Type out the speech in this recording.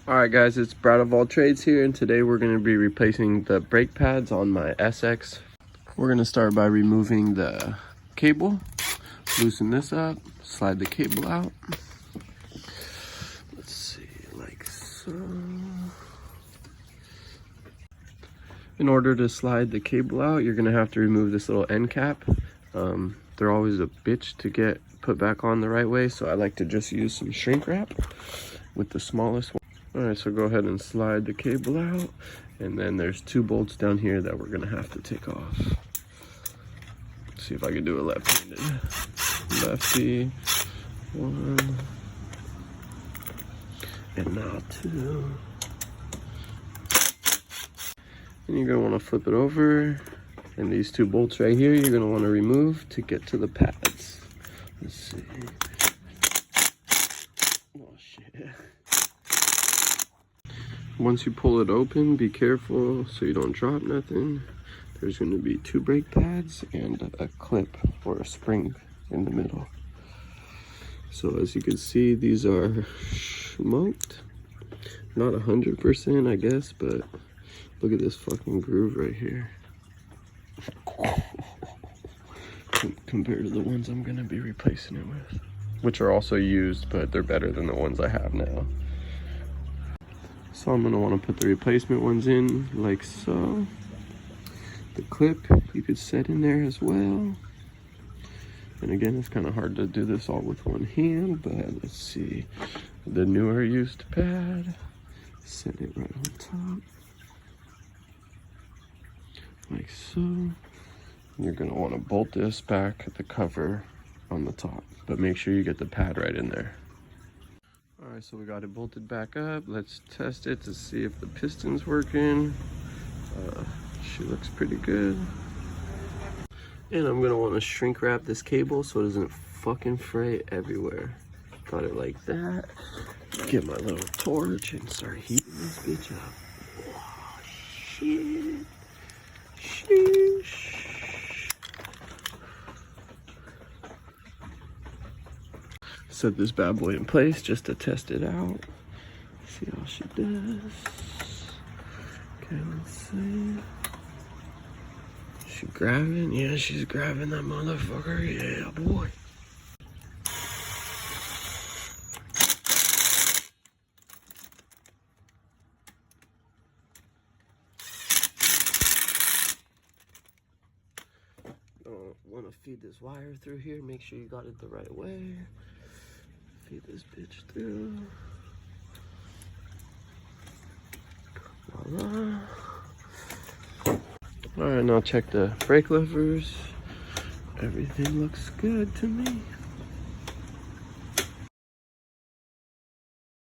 Alright guys, it's Brad of All Trades here, and today we're going to be replacing the brake pads on my SX. We're going to start by removing the cable, loosen this up, slide the cable out. Let's see, like so. In order to slide the cable out, you're going to have to remove this little end cap. They're always a bitch to get put back on the right way, so I like to just use some shrink wrap with the smallest one. Alright, so go ahead and slide the cable out, and then there's 2 bolts down here that we're gonna have to take off. Let's see if I can do it left-handed. Lefty, 1, and now 2. And you're gonna wanna flip it over, and these 2 bolts right here, you're gonna wanna remove to get to the pads. Let's see. Oh shit. Once you pull it open, be careful so you don't drop nothing. There's going to be 2 brake pads and a clip or a spring in the middle. So as you can see, these are smoked. Not 100%, I guess, but look at this fucking groove right here. Compared to the ones I'm going to be replacing it with, which are also used, but they're better than the ones I have now. So I'm going to want to put the replacement ones in like so. The clip you could set in there as well. And again, it's kind of hard to do this all with one hand, but let's see. The newer used pad, set it right on top. Like so. You're going to want to bolt this back at the cover on the top, but make sure you get the pad right in there. Alright, so we got it bolted back up. Let's test it to see if the piston's working. She looks pretty good. And I'm gonna want to shrink wrap this cable so it doesn't fucking fray everywhere. Got it like that. Get my little torch and start heating this bitch up. Oh, shit. Sheesh. Set this bad boy in place just to test it out. See how she does. Okay, let's see. She grabbing? Yeah, she's grabbing that motherfucker. Yeah, boy. Want to feed this wire through here. Make sure you got it the right way. Feed this bitch through. Voila. Alright, now check the brake levers. Everything looks good to me.